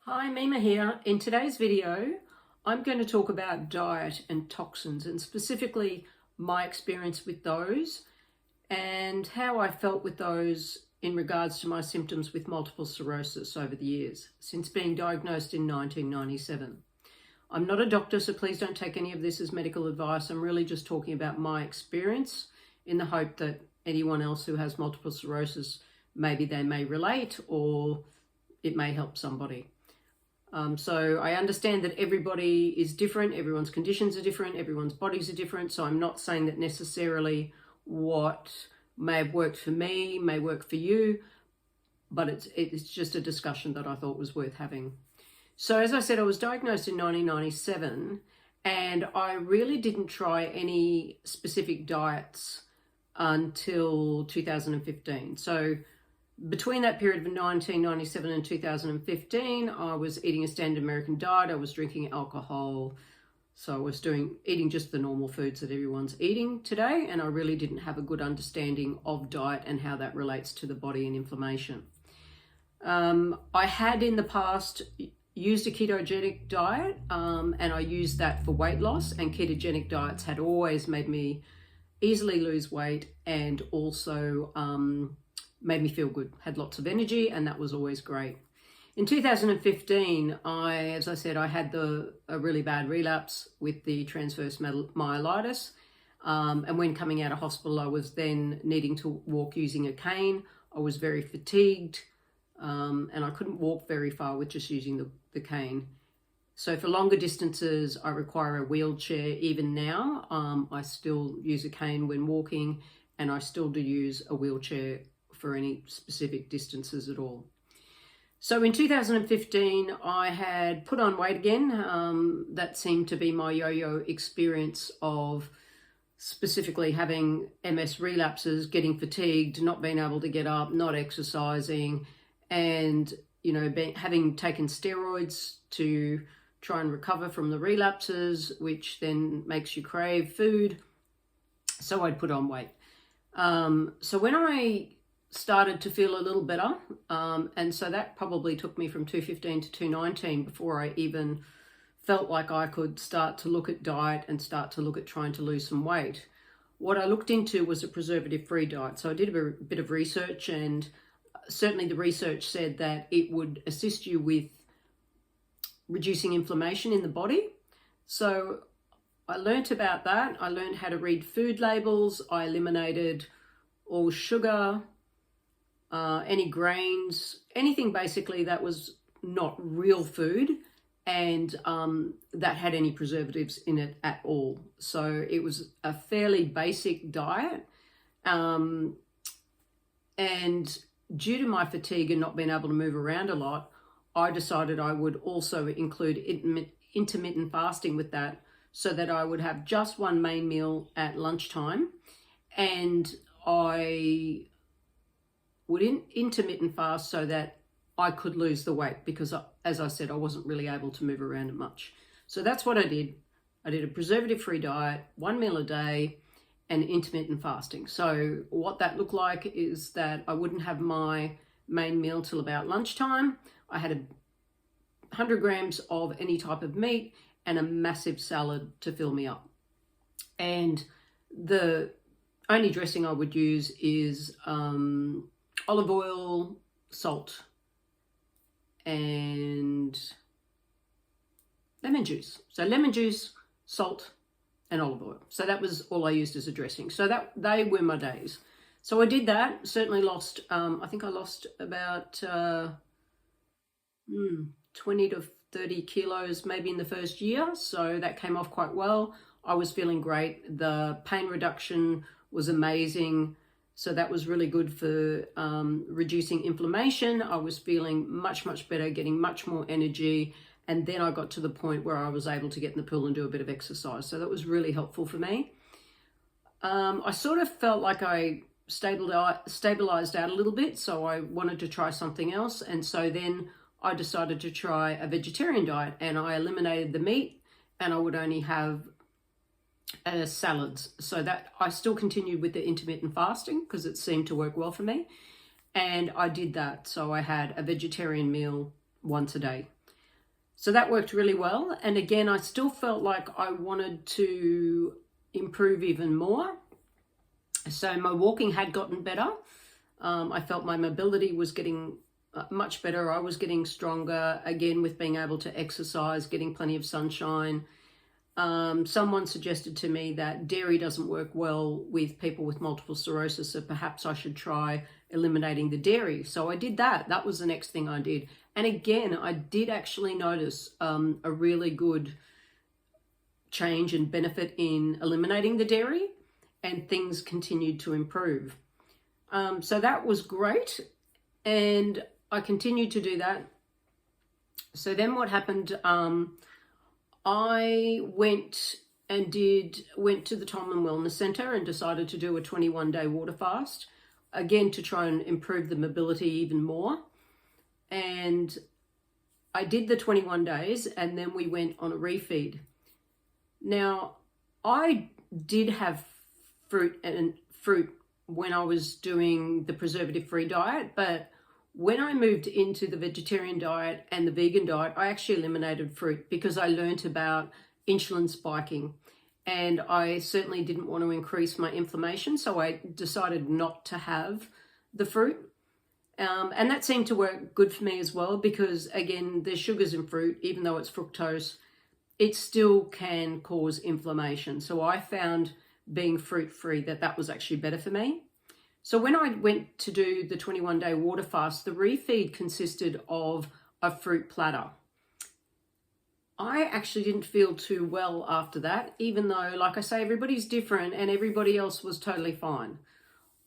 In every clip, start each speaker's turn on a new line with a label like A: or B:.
A: Hi, Mima here. In today's video, I'm going to talk about diet and toxins and specifically my experience with those and how I felt with those in regards to my symptoms with multiple sclerosis over the years, since being diagnosed in 1997. I'm not a doctor, so please don't take any of this as medical advice. I'm really just talking about my experience in the hope that anyone else who has multiple sclerosis, maybe they may relate or it may help somebody. So I understand that everybody is different, everyone's conditions are different, everyone's bodies are different. So I'm not saying that necessarily what may have worked for me may work for you, but it's just a discussion that I thought was worth having. So as I said, I was diagnosed in 1997 and I really didn't try any specific diets until 2015. So between that period of 1997 and 2015, I was eating a standard American diet. I was drinking alcohol. So I was eating just the normal foods that everyone's eating today. And I really didn't have a good understanding of diet and how that relates to the body and inflammation. I had in the past used a ketogenic diet and I used that for weight loss, and ketogenic diets had always made me easily lose weight and also made me feel good, had lots of energy, and that was always great. In 2015, as I said, I had a really bad relapse with the transverse myelitis. And when coming out of hospital, I was then needing to walk using a cane. I was very fatigued and I couldn't walk very far with just using the cane. So for longer distances, I require a wheelchair. Even now, I still use a cane when walking, and I still do use a wheelchair for any specific distances at all. So in 2015, I had put on weight again. That seemed to be my yo-yo experience of specifically having MS relapses, getting fatigued, not being able to get up, not exercising, and having taken steroids to try and recover from the relapses, which then makes you crave food. So I'd put on weight. So when I started to feel a little better, and so that probably took me from 215 to 219 before I even felt like I could start to look at diet and start to look at trying to lose some weight. What I looked into was a preservative-free diet. So I did a bit of research, and certainly the research said that it would assist you with reducing inflammation in the body. So I learnt about that. I learned how to read food labels. I eliminated all sugar, any grains, anything basically that was not real food and that had any preservatives in it at all. So it was a fairly basic diet. And due to my fatigue and not being able to move around a lot, I decided I would also include intermittent fasting with that, so that I would have just one main meal at lunchtime, and I would intermittent fast so that I could lose the weight, because as I said, I wasn't really able to move around much. So that's what I did. I did a preservative-free diet, one meal a day, and intermittent fasting. So what that looked like is that I wouldn't have my main meal till about lunchtime. I had 100 grams of any type of meat and a massive salad to fill me up. And the only dressing I would use is olive oil, salt, and lemon juice. So lemon juice, salt, and olive oil. So that was all I used as a dressing. So they were my days. So I did that, certainly lost, I think I lost about 20 to 30 kilos maybe in the first year. So that came off quite well. I was feeling great. The pain reduction was amazing. So that was really good for reducing inflammation. I was feeling much, much better, getting much more energy. And then I got to the point where I was able to get in the pool and do a bit of exercise. So that was really helpful for me. I sort of felt like I stabilized out a little bit, so I wanted to try something else. And so then I decided to try a vegetarian diet, and I eliminated the meat, and I would only have salads. So that I still continued with the intermittent fasting because it seemed to work well for me. And I did that. So I had a vegetarian meal once a day. So that worked really well. And again, I still felt like I wanted to improve even more. So my walking had gotten better. I felt my mobility was getting much better. I was getting stronger, again, with being able to exercise, getting plenty of sunshine. Someone suggested to me that dairy doesn't work well with people with multiple sclerosis, so perhaps I should try eliminating the dairy. So I did that. That was the next thing I did. And again, I did actually notice a really good change and benefit in eliminating the dairy, and things continued to improve. So that was great, and I continued to do that. So then what happened, I went to the Tom Wellness Centre and decided to do a 21-day water fast, again, to try and improve the mobility even more. And I did the 21 days, and then we went on a refeed. Now, I did have fruit when I was doing the preservative-free diet, but when I moved into the vegetarian diet and the vegan diet, I actually eliminated fruit because I learned about insulin spiking, and I certainly didn't want to increase my inflammation, so I decided not to have the fruit. And that seemed to work good for me as well, because again, there's sugars in fruit, even though it's fructose, it still can cause inflammation. So I found being fruit-free that was actually better for me. So when I went to do the 21-day water fast, the refeed consisted of a fruit platter. I actually didn't feel too well after that, even though, like I say, everybody's different and everybody else was totally fine.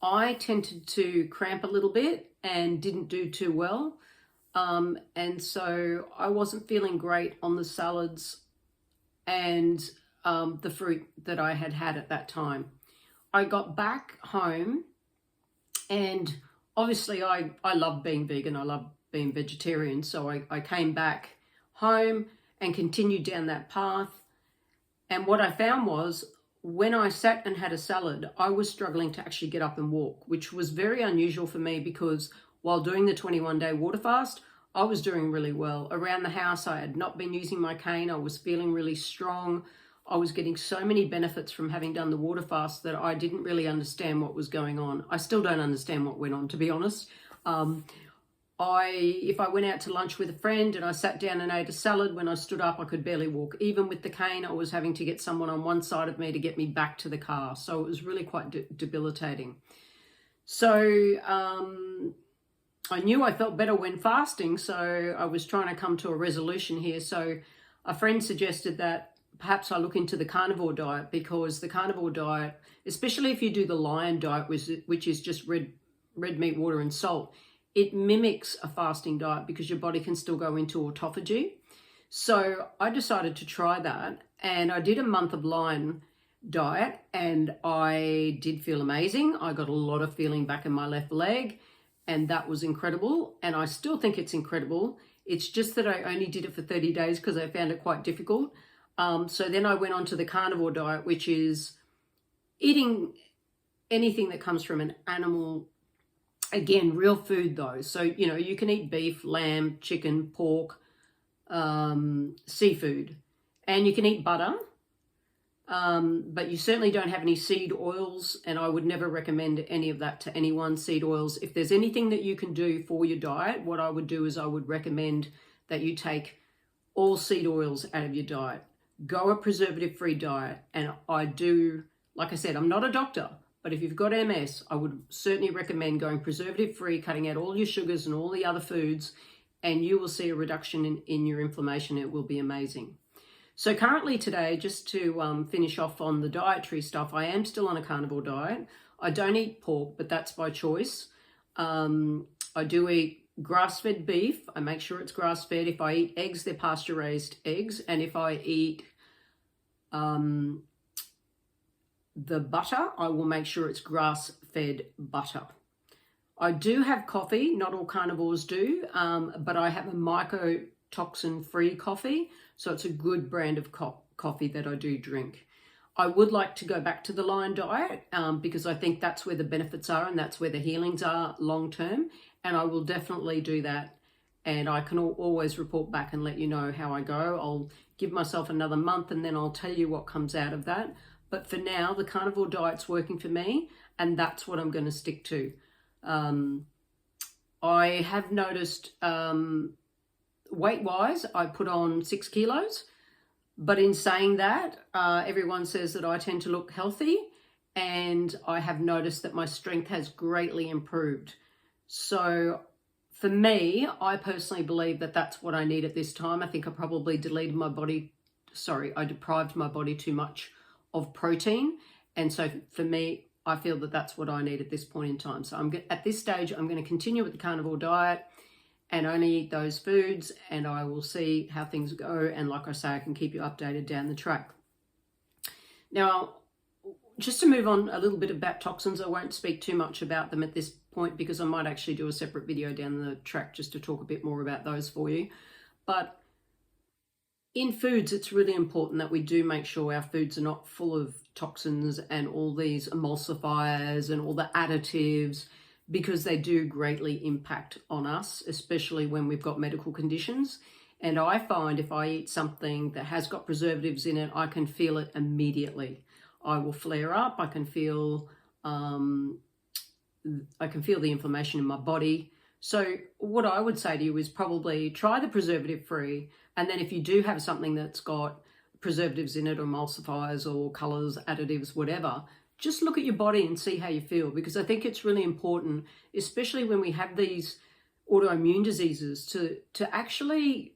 A: I tended to cramp a little bit and didn't do too well. And so I wasn't feeling great on the salads and the fruit that I had at that time. I got back home, and obviously I love being vegan. I love being vegetarian. So I came back home and continued down that path. And what I found was, when I sat and had a salad, I was struggling to actually get up and walk, which was very unusual for me, because while doing the 21-day water fast, I was doing really well. Around the house, I had not been using my cane. I was feeling really strong. I was getting so many benefits from having done the water fast that I didn't really understand what was going on. I still don't understand what went on, to be honest. If I went out to lunch with a friend and I sat down and ate a salad, when I stood up, I could barely walk. Even with the cane, I was having to get someone on one side of me to get me back to the car. So it was really quite debilitating. So I knew I felt better when fasting, so I was trying to come to a resolution here. So a friend suggested that perhaps I look into the carnivore diet, because the carnivore diet, especially if you do the lion diet, which is just red meat, water and salt, it mimics a fasting diet because your body can still go into autophagy. So I decided to try that, and I did a month of lion diet, and I did feel amazing. I got a lot of feeling back in my left leg, and that was incredible. And I still think it's incredible. It's just that I only did it for 30 days because I found it quite difficult. So then I went on to the carnivore diet, which is eating anything that comes from an animal. Again, real food though. So, you can eat beef, lamb, chicken, pork, seafood, and you can eat butter. But you certainly don't have any seed oils, and I would never recommend any of that to anyone, seed oils. If there's anything that you can do for your diet, what I would do is I would recommend that you take all seed oils out of your diet. Go a preservative-free diet. And I do, like I said, I'm not a doctor, but if you've got MS, I would certainly recommend going preservative-free, cutting out all your sugars and all the other foods, and you will see a reduction in your inflammation. It will be amazing. So currently today, just to finish off on the dietary stuff, I am still on a carnivore diet. I don't eat pork, but that's by choice. I do eat grass-fed beef. I make sure it's grass-fed. If I eat eggs, they're pasture-raised eggs. And if I eat the butter, I will make sure it's grass-fed butter. I do have coffee. Not all carnivores do, but I have a mycotoxin-free coffee. So it's a good brand of coffee that I do drink. I would like to go back to the lion diet because I think that's where the benefits are and that's where the healings are long term. And I will definitely do that and I can always report back and let you know how I go. I'll give myself another month and then I'll tell you what comes out of that. But for now, the carnivore diet's working for me, and that's what I'm going to stick to. I have noticed weight-wise, I put on 6 kilos. But in saying that, everyone says that I tend to look healthy, and I have noticed that my strength has greatly improved. So for me, I personally believe that that's what I need at this time. I think I probably I deprived my body too much of protein. And so for me, I feel that that's what I need at this point in time. So at this stage, I'm going to continue with the carnivore diet and only eat those foods, and I will see how things go. And like I say, I can keep you updated down the track. Now, just to move on a little bit about toxins, I won't speak too much about them at this point because I might actually do a separate video down the track just to talk a bit more about those for you. But in foods, it's really important that we do make sure our foods are not full of toxins and all these emulsifiers and all the additives, because they do greatly impact on us, especially when we've got medical conditions. And I find if I eat something that has got preservatives in it, I can feel it immediately. I will flare up. I can feel the inflammation in my body. So what I would say to you is probably try the preservative-free. And then if you do have something that's got preservatives in it or emulsifiers or colors, additives, whatever, just look at your body and see how you feel, because I think it's really important, especially when we have these autoimmune diseases, to actually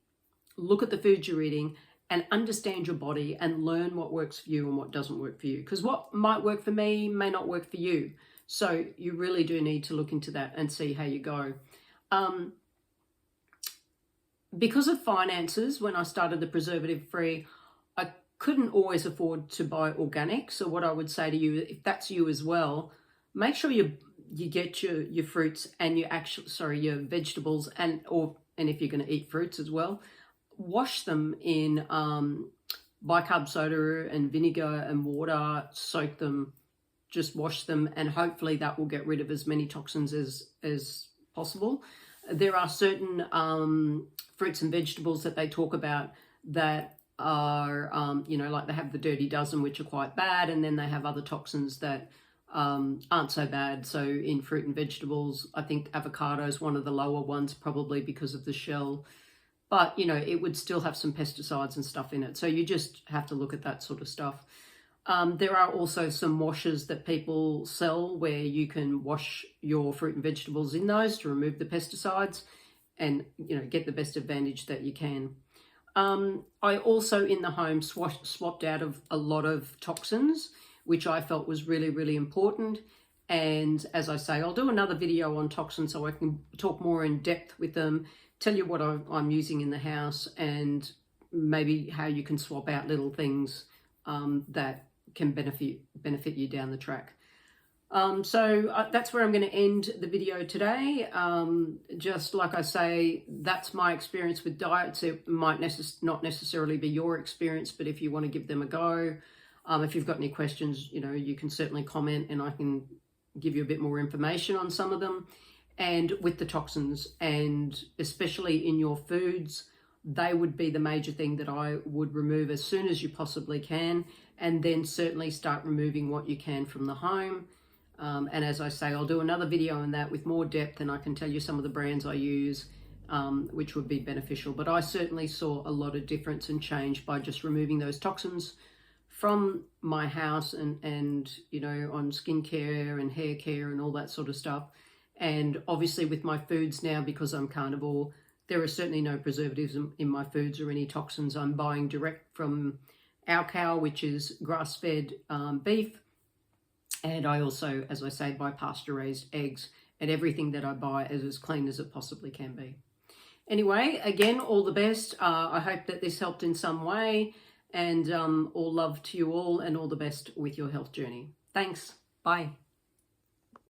A: look at the foods you're eating and understand your body and learn what works for you and what doesn't work for you. Because what might work for me may not work for you. So you really do need to look into that and see how you go. Because of finances, when I started the preservative-free, I couldn't always afford to buy organic. So what I would say to you, if that's you as well, make sure you get your fruits and your vegetables, and if you're going to eat fruits as well, wash them in bicarb soda and vinegar and water, soak them, just wash them, and hopefully that will get rid of as many toxins as possible. There are certain fruits and vegetables that they talk about that are, like they have the dirty dozen, which are quite bad, and then they have other toxins that aren't so bad. So in fruit and vegetables, I think avocado is one of the lower ones, probably because of the shell, but it would still have some pesticides and stuff in it. So you just have to look at that sort of stuff. There are also some washes that people sell where you can wash your fruit and vegetables in those to remove the pesticides and get the best advantage that you can. I also in the home swapped out of a lot of toxins, which I felt was really, really important. And as I say, I'll do another video on toxins so I can talk more in depth with them, tell you what I'm using in the house, and maybe how you can swap out little things that can benefit you down the track. So that's where I'm going to end the video today. Just like I say, that's my experience with diets. It might not necessarily be your experience, but if you want to give them a go, if you've got any questions, you can certainly comment and I can give you a bit more information on some of them. And with the toxins, and especially in your foods, they would be the major thing that I would remove as soon as you possibly can, and then certainly start removing what you can from the home. And as I say, I'll do another video on that with more depth, and I can tell you some of the brands I use, which would be beneficial. But I certainly saw a lot of difference and change by just removing those toxins from my house and on skincare and hair care and all that sort of stuff. And obviously with my foods now, because I'm carnivore, there are certainly no preservatives in my foods or any toxins. I'm buying direct from our cow, which is grass-fed beef. And I also, as I say, buy pasture-raised eggs, and everything that I buy is as clean as it possibly can be. Anyway, again, all the best. I hope that this helped in some way, and all love to you all, and all the best with your health journey. Thanks. Bye.